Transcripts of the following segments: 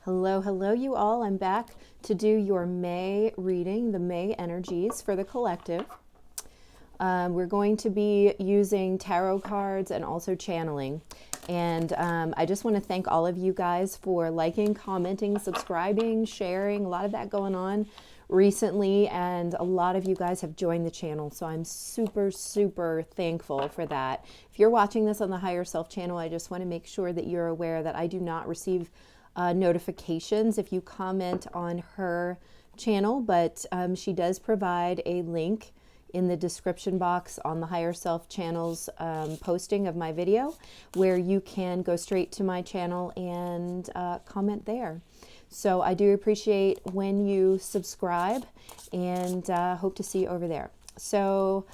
Hello, hello, you all. I'm back to do your May reading, the May energies for the collective. We're going to be using tarot cards and also channeling. And I just want to thank all of you guys for liking, commenting, subscribing, sharing, a lot of that going on recently. And a lot of you guys have joined the channel. So I'm super, super thankful for that. If you're watching this on the Higher Self channel, I just want to make sure that you're aware that I do not receive notifications if you comment on her channel, but she does provide a link in the description box on the Higher Self channel's posting of my video, where you can go straight to my channel and comment there. So I do appreciate when you subscribe, and hope to see you over there. So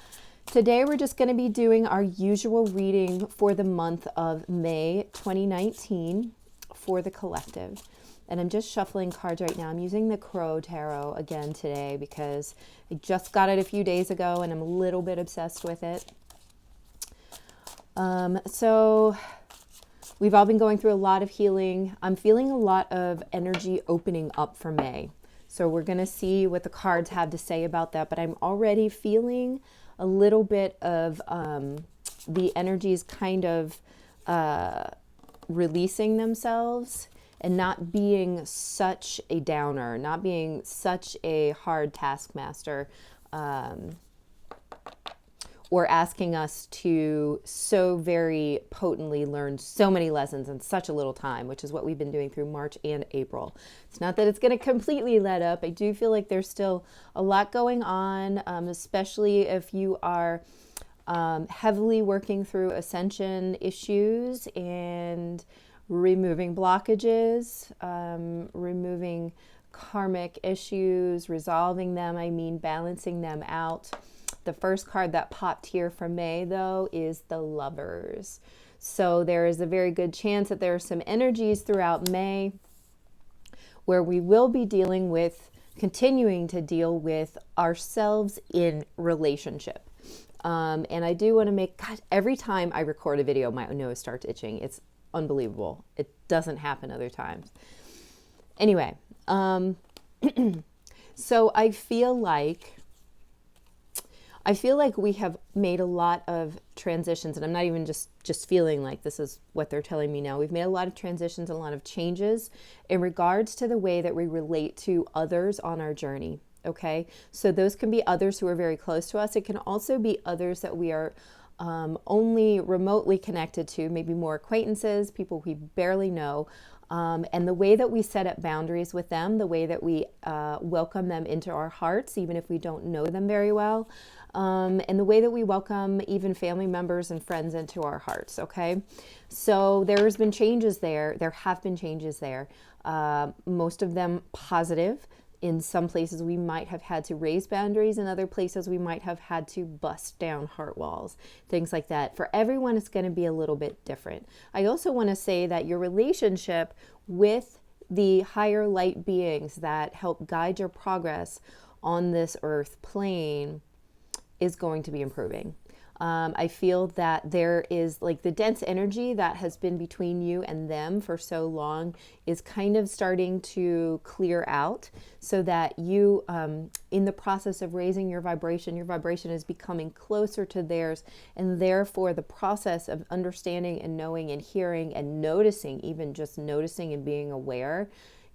today we're just going to be doing our usual reading for the month of May 2019 for the collective. And I'm just shuffling cards right now. I'm using the Crow Tarot again today because I just got it a few days ago and I'm a little bit obsessed with it. So we've all been going through a lot of healing. I'm feeling a lot of energy opening up for May. So we're going to see what the cards have to say about that. But I'm already feeling a little bit of the energies kind of releasing themselves and not being such a downer, not being such a hard taskmaster, or asking us to so very potently learn so many lessons in such a little time, which is what we've been doing through March and April. It's not that it's going to completely let up. I do feel like there's still a lot going on, especially if you are heavily working through ascension issues and removing blockages, removing karmic issues, resolving them, balancing them out. The first card that popped here for May, though, is the Lovers. So there is a very good chance that there are some energies throughout May where we will be continuing to deal with ourselves in relationship. And I do want to God, every time I record a video, my nose starts itching. It's unbelievable. It doesn't happen other times. Anyway, so I feel like we have made a lot of transitions, and I'm not even just feeling like this is what they're telling me now. We've made a lot of transitions and a lot of changes in regards to the way that we relate to others on our journey. Okay, so those can be others who are very close to us. It can also be others that we are only remotely connected to, maybe more acquaintances, people we barely know. And the way that we set up boundaries with them, the way that we welcome them into our hearts, even if we don't know them very well, and the way that we welcome even family members and friends into our hearts, okay? So there's been changes there. There have been changes there. Most of them positive. In some places, we might have had to raise boundaries. In other places, we might have had to bust down heart walls, things like that. For everyone, it's going to be a little bit different. I also want to say that your relationship with the higher light beings that help guide your progress on this earth plane is going to be improving. I feel that there is like the dense energy that has been between you and them for so long is kind of starting to clear out, so that you, in the process of raising your vibration is becoming closer to theirs, and therefore the process of understanding and knowing and hearing and noticing, even just noticing and being aware,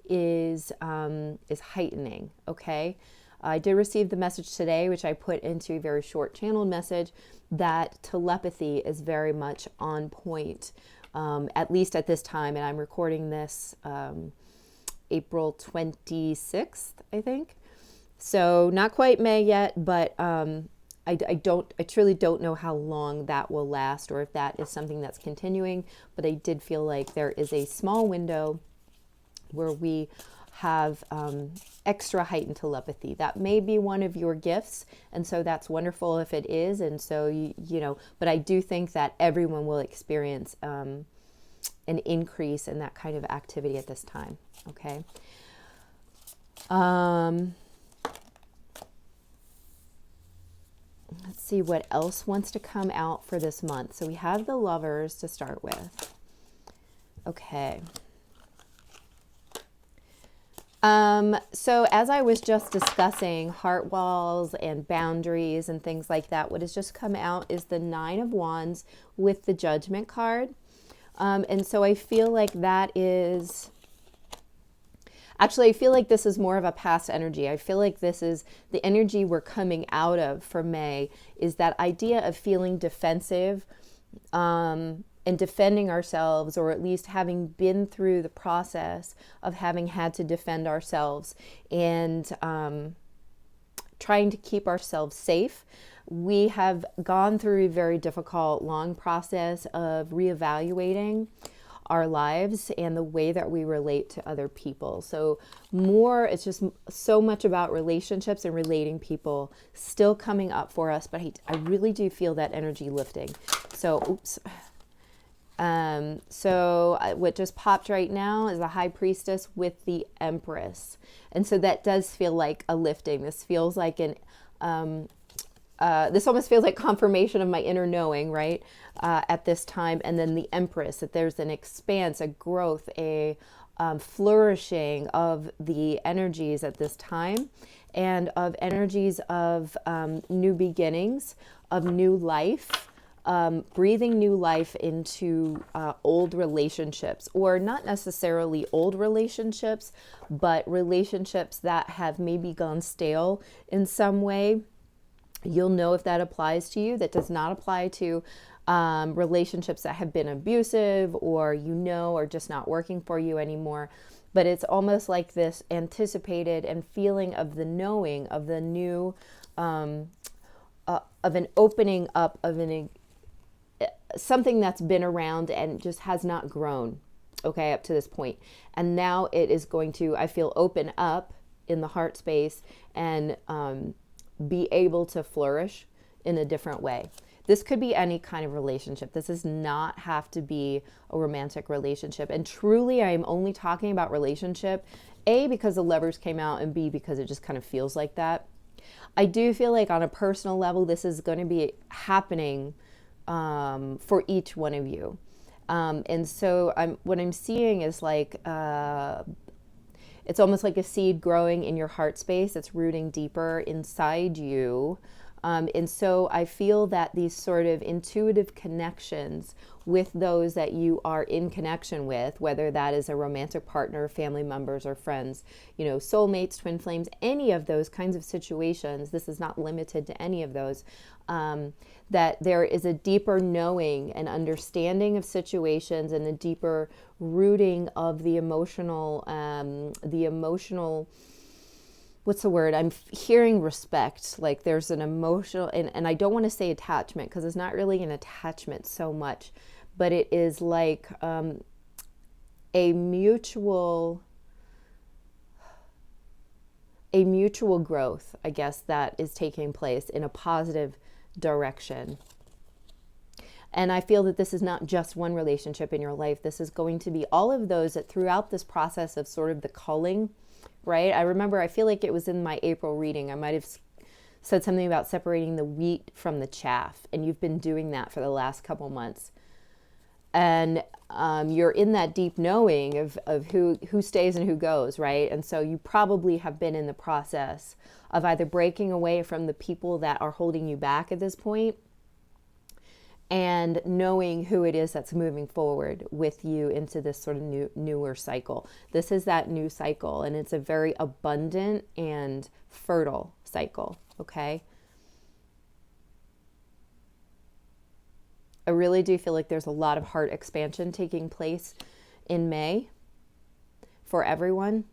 is heightening. Okay. I did receive the message today, which I put into a very short channeled message, that telepathy is very much on point, at least at this time. And I'm recording this April 26th, I think. So not quite May yet, but I truly don't know how long that will last, or if that is something that's continuing. But I did feel like there is a small window where we have extra heightened telepathy. That may be one of your gifts, and so that's wonderful if it is. And so you know, but I do think that everyone will experience an increase in that kind of activity at this time. Okay. Let's see what else wants to come out for this month. So we have the Lovers to start with. Okay. So as I was just discussing heart walls and boundaries and things like that, what has just come out is the Nine of Wands with the Judgment card. And so I feel like that is, actually, I feel like this is more of a past energy. I feel like this is the energy we're coming out of for May, is that idea of feeling defensive, and defending ourselves, or at least having been through the process of having had to defend ourselves and trying to keep ourselves safe. We have gone through a very difficult, long process of reevaluating our lives and the way that we relate to other people. So it's just so much about relationships and relating people still coming up for us, but I really do feel that energy lifting. So, oops. What just popped right now is the High Priestess with the Empress. And so that does feel like a lifting. This feels like this almost feels like confirmation of my inner knowing, right? At this time. And then the Empress, that there's an expanse, a growth, a flourishing of the energies at this time, and of energies of new beginnings, of new life. Breathing new life into old relationships, or not necessarily old relationships, but relationships that have maybe gone stale in some way. You'll know if that applies to you. That does not apply to relationships that have been abusive, or are just not working for you anymore. But it's almost like this anticipated and feeling of the knowing of the new, of an opening up of something that's been around and just has not grown, okay, up to this point. And now it is going to, I feel, open up in the heart space and be able to flourish in a different way. This could be any kind of relationship. This does not have to be a romantic relationship. And truly, I am only talking about relationship, A, because the Lovers came out, and B, because it just kind of feels like that. I do feel like on a personal level, this is going to be happening for each one of you. And so what I'm seeing is like, it's almost like a seed growing in your heart space. It's rooting deeper inside you. And so I feel that these sort of intuitive connections with those that you are in connection with, whether that is a romantic partner, family members, or friends, soulmates, twin flames, any of those kinds of situations, this is not limited to any of those, that there is a deeper knowing and understanding of situations, and a deeper rooting of the emotional, what's the word? I'm hearing respect. Like there's an emotional, and I don't want to say attachment, because it's not really an attachment so much, but it is like a mutual growth, I guess, that is taking place in a positive direction. And I feel that this is not just one relationship in your life. This is going to be all of those that throughout this process of sort of the culling, right? I remember, I feel like it was in my April reading, I might have said something about separating the wheat from the chaff. And you've been doing that for the last couple months. And you're in that deep knowing of who stays and who goes, right? And so you probably have been in the process of either breaking away from the people that are holding you back at this point, and knowing who it is that's moving forward with you into this sort of newer cycle. This is that new cycle, and it's a very abundant and fertile cycle, okay? I really do feel like there's a lot of heart expansion taking place in May for everyone.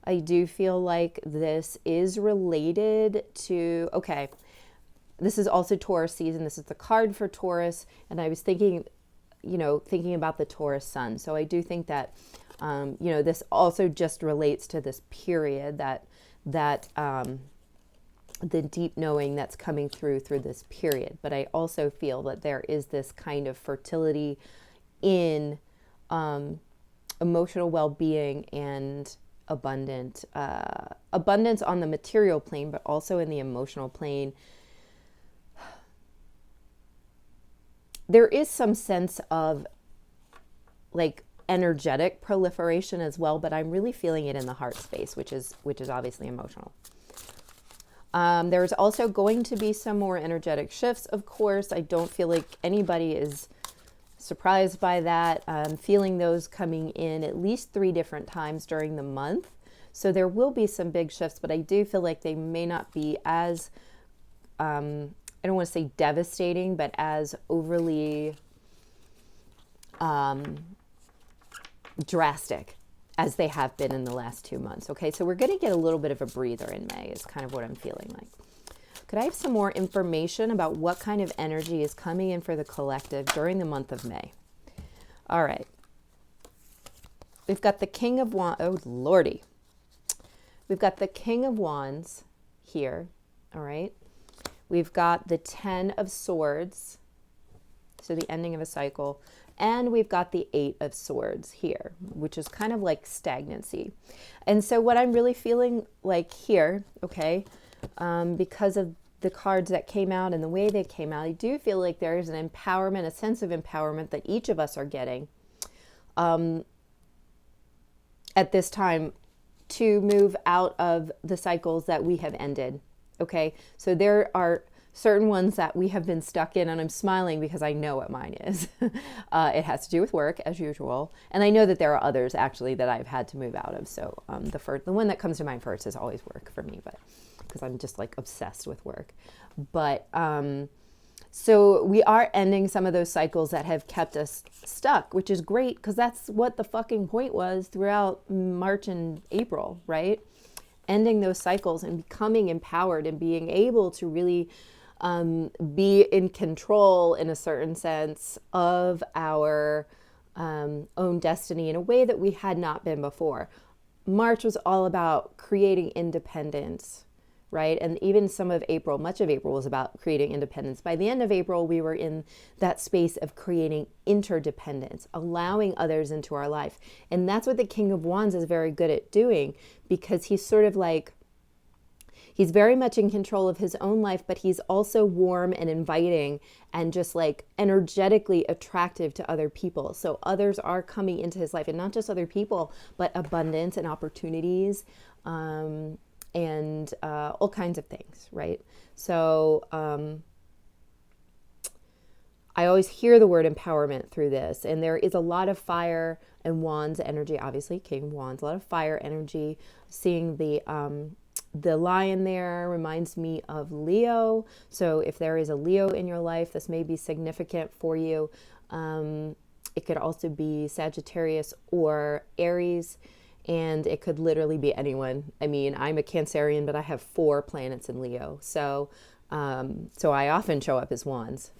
I do feel like this is related to, okay, this is also Taurus season. This is the card for Taurus. And I was thinking about the Taurus sun. So I do think that, this also just relates to this period, that the deep knowing that's coming through this period. But I also feel that there is this kind of fertility in emotional well-being and abundance on the material plane, but also in the emotional plane. There is some sense of like energetic proliferation as well, but I'm really feeling it in the heart space, which is obviously emotional. There's also going to be some more energetic shifts, of course. I don't feel like anybody is surprised by that. I'm feeling those coming in at least 3 different times during the month. So there will be some big shifts, but I do feel like they may not be as, I don't want to say devastating, but as overly drastic as they have been in the last 2 months. Okay, so we're going to get a little bit of a breather in May is kind of what I'm feeling like. Could I have some more information about what kind of energy is coming in for the collective during the month of May? All right. We've got the King of Wands. Oh, Lordy. We've got the King of Wands here. All right. We've got the 10 of Swords. So the ending of a cycle. And we've got the 8 of Swords here, which is kind of like stagnancy. And so what I'm really feeling like here, okay, because of the cards that came out and the way they came out, I do feel like there is an empowerment, a sense of empowerment that each of us are getting at this time to move out of the cycles that we have ended. Okay, so there are certain ones that we have been stuck in, and I'm smiling because I know what mine is. It has to do with work, as usual, and I know that there are others actually that I've had to move out of. So the one that comes to mind first is always work for me, but because I'm just like obsessed with work. But so we are ending some of those cycles that have kept us stuck, which is great because that's what the fucking point was throughout March and April, right? Ending those cycles and becoming empowered and being able to really be in control in a certain sense of our own destiny in a way that we had not been before. March was all about creating independence, right? And even some of April, much of April was about creating independence. By the end of April, we were in that space of creating interdependence, allowing others into our life. And that's what the King of Wands is very good at doing, because he's sort of like, he's very much in control of his own life, but he's also warm and inviting and just like energetically attractive to other people. So others are coming into his life, and not just other people, but abundance and opportunities, and all kinds of things, right? So I always hear the word empowerment through this, and there is a lot of fire and wands energy, obviously, King of Wands, a lot of fire energy. Seeing the lion there reminds me of Leo. So if there is a Leo in your life, this may be significant for you. It could also be Sagittarius or Aries, and it could literally be anyone. I mean, I'm a Cancerian, but I have 4 planets in Leo. So I often show up as Wands.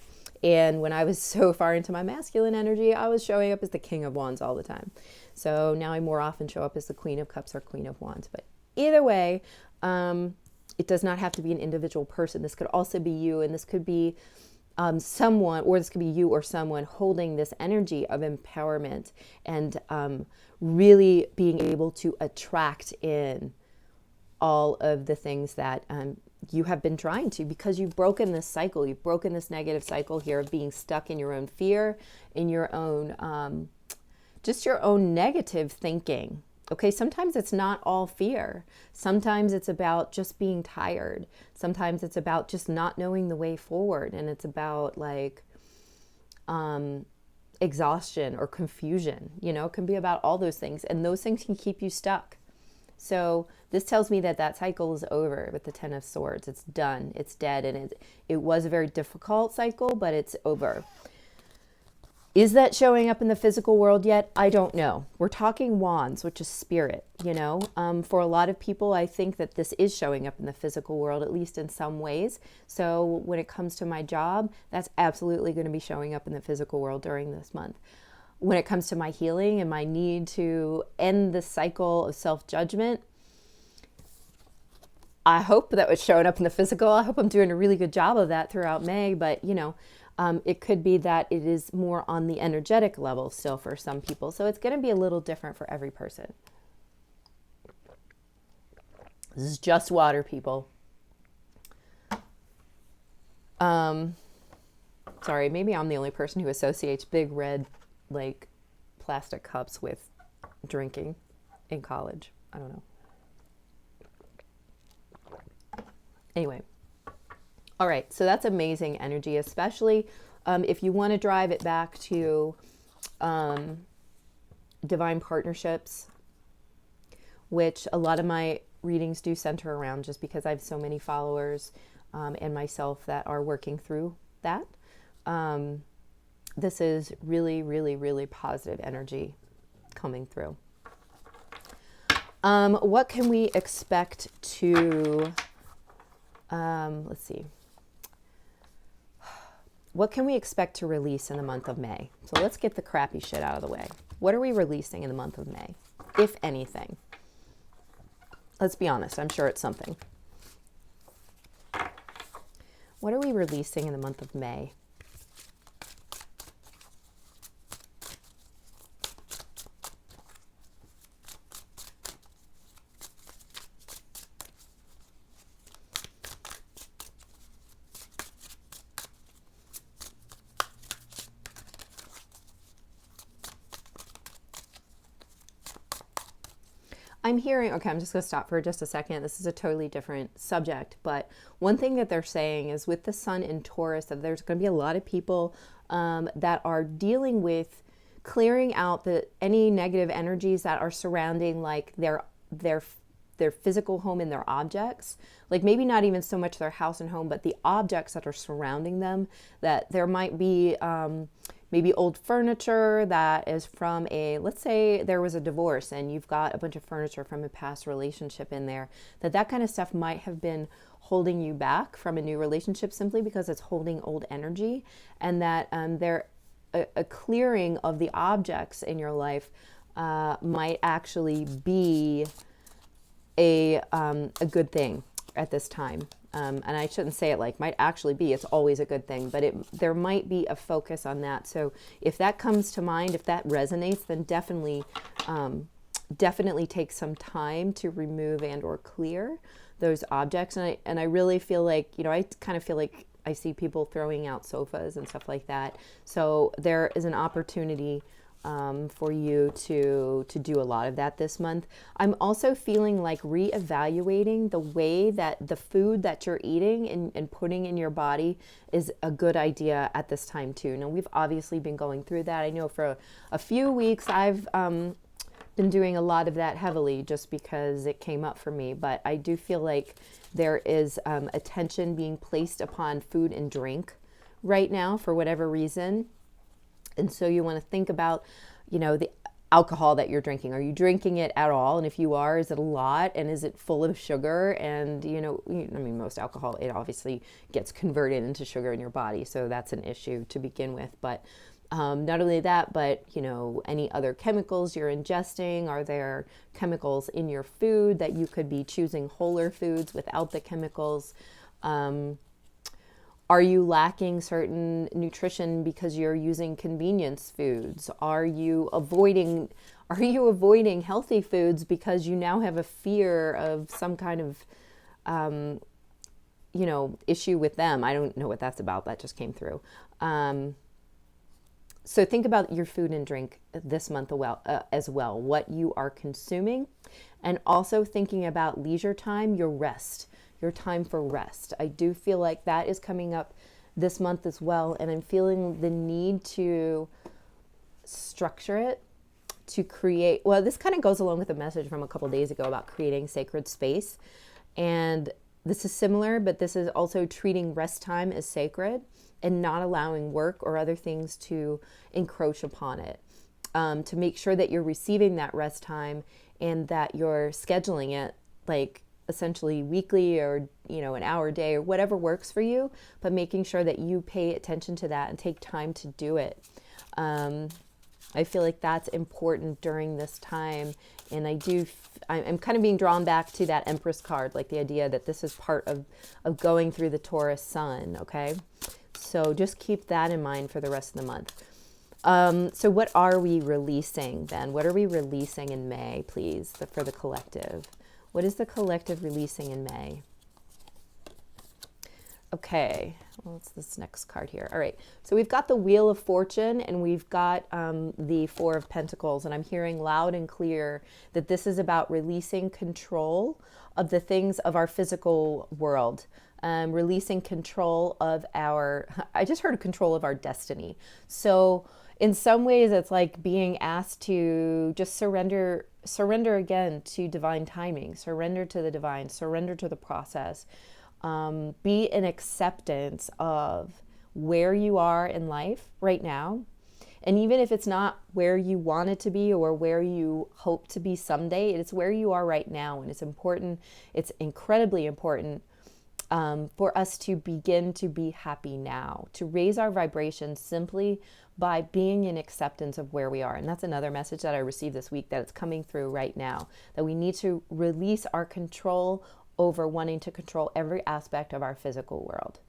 And when I was so far into my masculine energy, I was showing up as the King of Wands all the time. So now I more often show up as the Queen of Cups or Queen of Wands. But either way, it does not have to be an individual person. This could also be you, and this could be someone, or this could be you or someone holding this energy of empowerment and really being able to attract in all of the things that you have been trying to, because you've broken this cycle. You've broken this negative cycle here of being stuck in your own fear, in your own, just your own negative thinking. Okay, sometimes it's not all fear. Sometimes it's about just being tired. Sometimes it's about just not knowing the way forward. And it's about like exhaustion or confusion. You know, it can be about all those things. And those things can keep you stuck. So this tells me that that cycle is over with the 10 of Swords. It's done. It's dead. And it was a very difficult cycle, but it's over. Is that showing up in the physical world yet? I don't know. We're talking wands, which is spirit, you know. For a lot of people, I think that this is showing up in the physical world, at least in some ways. So when it comes to my job, that's absolutely going to be showing up in the physical world during this month. When it comes to my healing and my need to end the cycle of self-judgment, I hope that was showing up in the physical. I hope I'm doing a really good job of that throughout May, but you know, it could be that it is more on the energetic level still for some people. So it's going to be a little different for every person. This is just water, people. Sorry, maybe I'm the only person who associates big red, like, plastic cups with drinking in college. I don't know. Anyway. All right. So that's amazing energy, especially if you want to drive it back to divine partnerships, which a lot of my readings do center around, just because I have so many followers and myself that are working through that. This is really, really, really positive energy coming through. What can we expect to, let's see. What can we expect to release in the month of May? So let's get the crappy shit out of the way. What are we releasing in the month of May, if anything? Let's be honest, I'm sure it's something. What are we releasing in the month of May? I'm hearing, okay, I'm just going to stop for just a second. This is a totally different subject, but one thing that they're saying is with the sun in Taurus, that there's going to be a lot of people that are dealing with clearing out any negative energies that are surrounding like their physical home and their objects. Like maybe not even so much their house and home, but the objects that are surrounding them, that there might be maybe old furniture that is from let's say there was a divorce and you've got a bunch of furniture from a past relationship in there, that kind of stuff might have been holding you back from a new relationship simply because it's holding old energy, and that a clearing of the objects in your life might actually be a good thing at this time. And I shouldn't say it like might actually be, it's always a good thing, but there might be a focus on that. So if that comes to mind, if that resonates, then definitely take some time to remove and or clear those objects. And I really feel like, I kind of feel like I see people throwing out sofas and stuff like that. So there is an opportunity for you to do a lot of that this month. I'm also feeling like reevaluating the way that the food that you're eating and putting in your body is a good idea at this time too. Now, we've obviously been going through that. I know for a few weeks I've been doing a lot of that heavily just because it came up for me, but I do feel like there is attention being placed upon food and drink right now for whatever reason. And so you want to think about, the alcohol that you're drinking. Are you drinking it at all? And if you are, is it a lot? And is it full of sugar? And, most alcohol, it obviously gets converted into sugar in your body. So that's an issue to begin with. But not only that, but, any other chemicals you're ingesting? Are there chemicals in your food that you could be choosing wholer foods without the chemicals? Are you lacking certain nutrition because you're using convenience foods? Are you avoiding healthy foods because you now have a fear of some kind of, issue with them? I don't know what that's about. That just came through. So think about your food and drink this month as well, what you are consuming, and also thinking about leisure time, your rest. Your time for rest. I do feel like that is coming up this month as well, and I'm feeling the need to structure it, to create, well, this kind of goes along with a message from a couple days ago about creating sacred space, and this is similar, but this is also treating rest time as sacred and not allowing work or other things to encroach upon it, to make sure that you're receiving that rest time and that you're scheduling it like essentially weekly or an hour a day or whatever works for you, but making sure that you pay attention to that and take time to do it. I feel like that's important during this time, and I'm kind of being drawn back to that Empress card, like the idea that this is part of going through the Taurus sun. Okay, so just keep that in mind for the rest of the month. So what are we releasing then? What are we releasing in May, please, for the collective? What is the collective releasing in May? Okay, well, what's this next card here? All right, so we've got the Wheel of Fortune and we've got the Four of Pentacles, and I'm hearing loud and clear that this is about releasing control of the things of our physical world, releasing control of our, I just heard control of our destiny. So in some ways it's like being asked to just surrender again to divine timing, surrender to the divine, surrender to the process. Be in acceptance of where you are in life right now. And even if it's not where you want it to be or where you hope to be someday, it's where you are right now. And it's important, it's incredibly important for us to begin to be happy now, to raise our vibration simply by being in acceptance of where we are. And that's another message that I received this week, that it's coming through right now, that we need to release our control over wanting to control every aspect of our physical world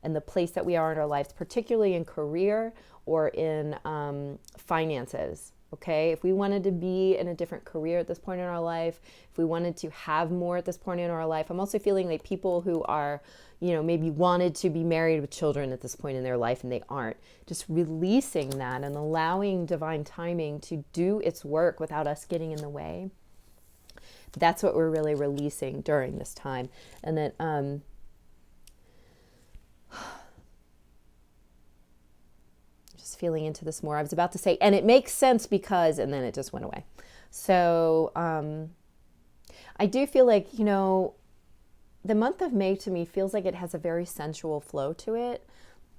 and the place that we are in our lives, particularly in career or in finances. Okay, if we wanted to be in a different career at this point in our life, if we wanted to have more at this point in our life, I'm also feeling like people who are, maybe wanted to be married with children at this point in their life and they aren't, just releasing that and allowing divine timing to do its work without us getting in the way. That's what we're really releasing during this time. And then just feeling into this more. I was about to say, and it makes sense because, and then it just went away. So I do feel like, the month of May to me feels like it has a very sensual flow to it.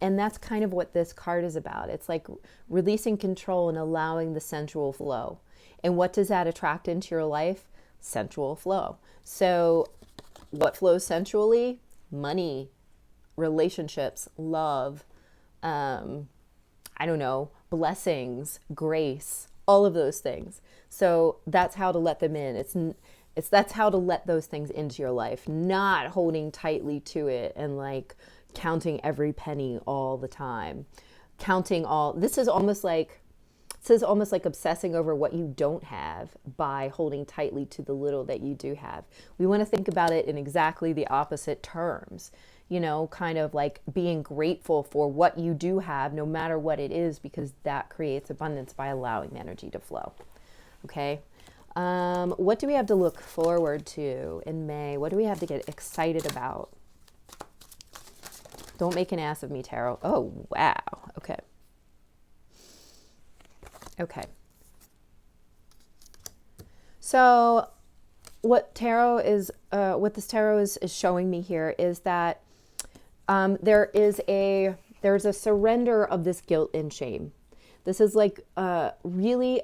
And that's kind of what this card is about. It's like releasing control and allowing the sensual flow. And what does that attract into your life? Sensual flow. So what flows sensually? Money, relationships, love, blessings, grace, all of those things. So that's how to let them in. That's how to let those things into your life, not holding tightly to it and like counting every penny all the time. This is almost like obsessing over what you don't have by holding tightly to the little that you do have. We want to think about it in exactly the opposite terms, kind of like being grateful for what you do have, no matter what it is, because that creates abundance by allowing the energy to flow. Okay. What do we have to look forward to in May? What do we have to get excited about? Don't make an ass of me, Tarot. Oh, wow. Okay. Okay. So what this tarot is showing me here is that there's a surrender of this guilt and shame. This is like really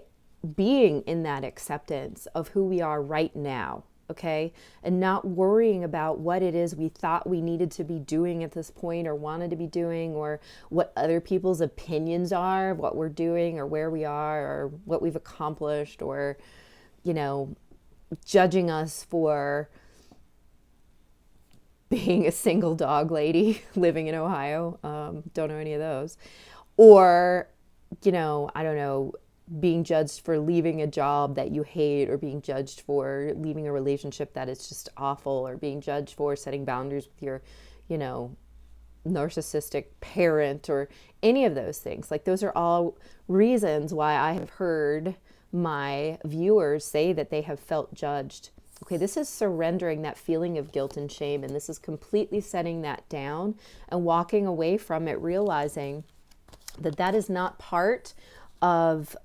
being in that acceptance of who we are right now. Okay. And not worrying about what it is we thought we needed to be doing at this point or wanted to be doing, or what other people's opinions are of what we're doing or where we are or what we've accomplished, or, judging us for being a single dog lady living in Ohio. Don't know any of those. Or, being judged for leaving a job that you hate, or being judged for leaving a relationship that is just awful, or being judged for setting boundaries with your, narcissistic parent, or any of those things. Like, those are all reasons why I have heard my viewers say that they have felt judged. Okay, this is surrendering that feeling of guilt and shame, and this is completely setting that down and walking away from it, realizing that that is not part of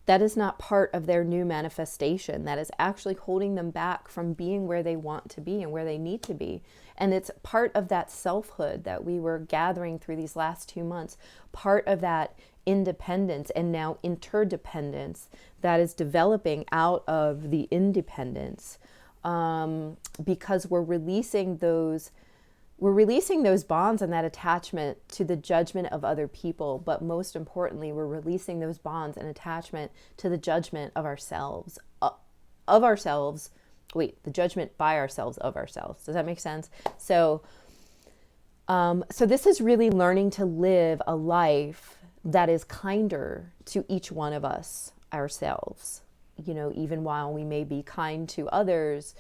their new manifestation. That is actually holding them back from being where they want to be and where they need to be. And it's part of that selfhood that we were gathering through these last 2 months, part of that independence and now interdependence that is developing out of the independence, because we're releasing those bonds and that attachment to the judgment of other people. But most importantly, we're releasing those bonds and attachment to the judgment of ourselves, the judgment by ourselves of ourselves. Does that make sense? So this is really learning to live a life that is kinder to each one of us ourselves. Even while we may be kind to others,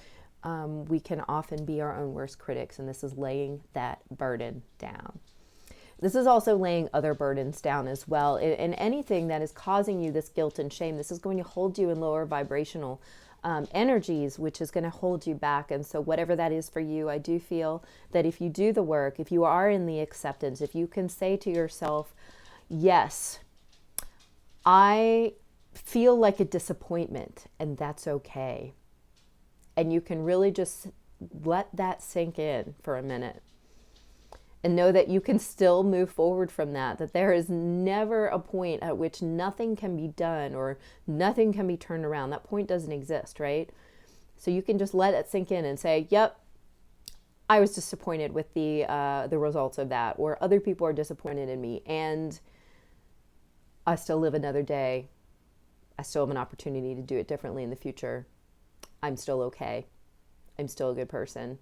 we can often be our own worst critics, and this is laying that burden down. This is also laying other burdens down as well. And anything that is causing you this guilt and shame, this is going to hold you in lower vibrational energies, which is going to hold you back. And so whatever that is for you, I do feel that if you do the work, if you are in the acceptance, if you can say to yourself, yes, I feel like a disappointment, and that's okay. And you can really just let that sink in for a minute. And know that you can still move forward from that, that there is never a point at which nothing can be done or nothing can be turned around. That point doesn't exist, right? So you can just let it sink in and say, yep, I was disappointed with the results of that, or other people are disappointed in me, and I still live another day. I still have an opportunity to do it differently in the future. I'm still okay. I'm still a good person.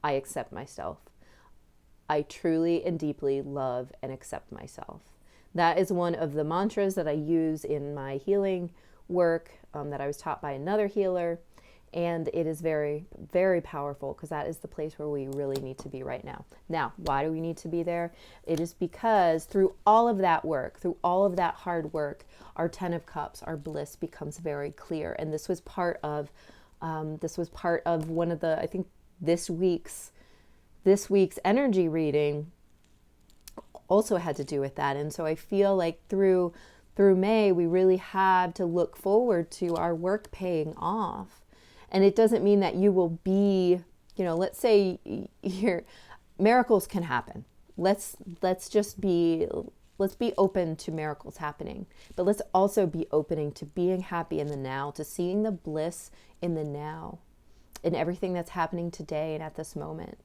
I accept myself. I truly and deeply love and accept myself. That is one of the mantras that I use in my healing work that I was taught by another healer. And it is very, very powerful, because that is the place where we really need to be right now. Now, why do we need to be there? It is because through all of that work, through all of that hard work, our 10 of Cups, our bliss becomes very clear. And this was part of one of the, I think this week's energy reading also had to do with that. And so I feel like through May, we really have to look forward to our work paying off. And it doesn't mean that you will be, let's say miracles can happen. Let's be open to miracles happening, but let's also be opening to being happy in the now, to seeing the bliss in the now, in everything that's happening today and at this moment.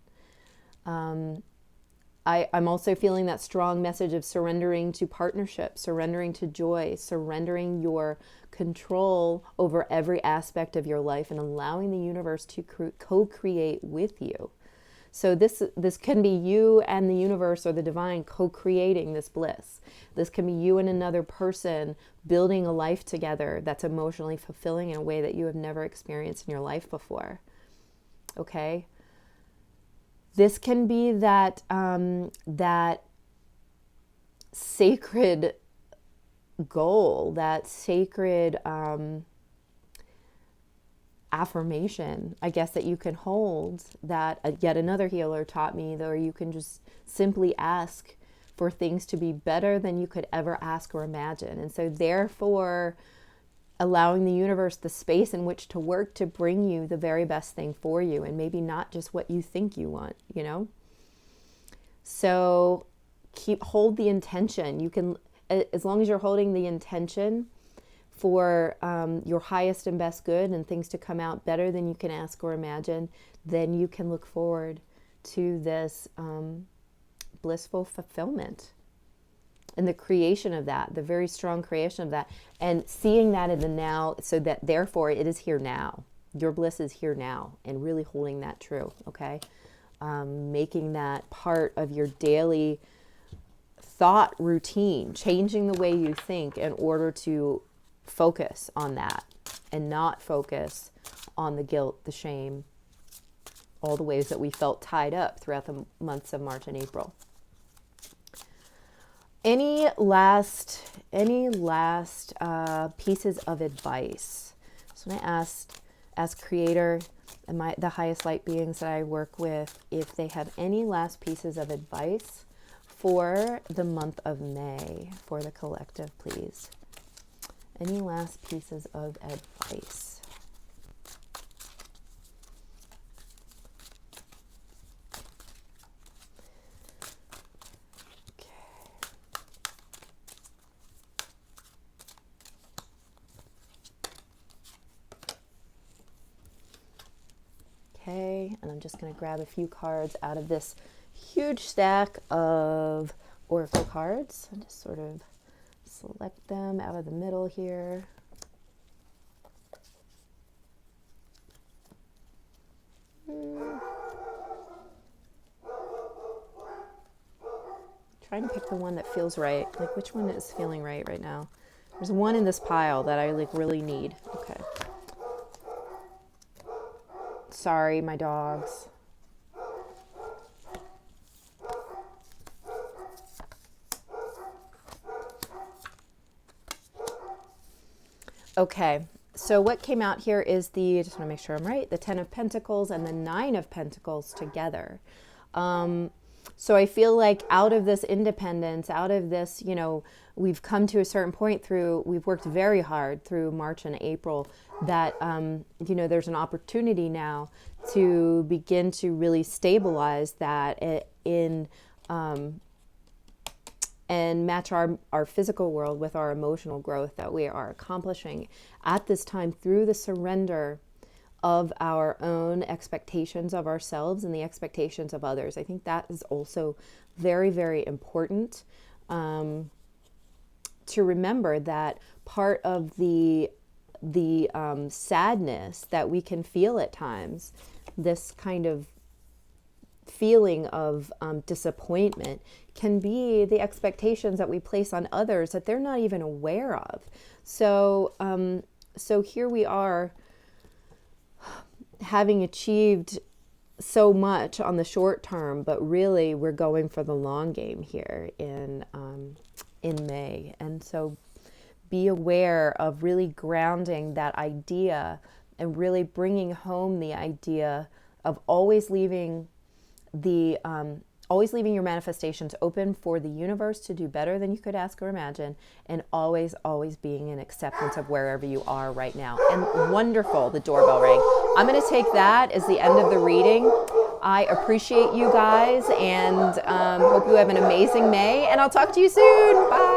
I'm also feeling that strong message of surrendering to partnership, surrendering to joy, surrendering your control over every aspect of your life, and allowing the universe to co-create with you. So this can be you and the universe or the divine co-creating this bliss. This can be you and another person building a life together that's emotionally fulfilling in a way that you have never experienced in your life before. Okay? This can be that sacred goal, that sacred affirmation, I guess, that you can hold, that yet another healer taught me, though, you can just simply ask for things to be better than you could ever ask or imagine. And so therefore, allowing the universe the space in which to work to bring you the very best thing for you, and maybe not just what you think you want, So hold the intention. You can, as long as you're holding the intention for your highest and best good and things to come out better than you can ask or imagine, then you can look forward to this blissful fulfillment. And the creation of that, the very strong creation of that, and seeing that in the now, so that therefore it is here now. Your bliss is here now, and really holding that true, okay? Making that part of your daily thought routine, changing the way you think in order to focus on that and not focus on the guilt, the shame, all the ways that we felt tied up throughout the months of March and April. Any last pieces of advice? So when I ask Creator and the highest light beings that I work with, if they have any last pieces of advice for the month of May for the collective, please. Any last pieces of advice? Okay, and I'm just going to grab a few cards out of this huge stack of oracle cards and just sort of select them out of the middle here. Trying to pick the one that feels right. Like, which one is feeling right now? There's one in this pile that I really need. Okay. Sorry, my dogs. Okay, so what came out here is just want to make sure I'm right, the 10 of Pentacles and the 9 of Pentacles together. So I feel like out of this independence, out of this, you know, we've come to a certain point we've worked very hard through March and April that, you know, there's an opportunity now to begin to really stabilize that and match our physical world with our emotional growth that we are accomplishing at this time through the surrender of our own expectations of ourselves and the expectations of others. I think that is also very, very important to remember, that part of the sadness that we can feel at times, this kind of feeling of disappointment, can be the expectations that we place on others that they're not even aware of. So here we are, having achieved so much on the short term, but really we're going for the long game here in May. And so be aware of really grounding that idea and really bringing home the idea of always leaving your manifestations open for the universe to do better than you could ask or imagine, and always being in acceptance of wherever you are right now. And wonderful, the doorbell rang. I'm going to take that as the end of the reading. I appreciate you guys, and hope you have an amazing May, and I'll talk to you soon. Bye.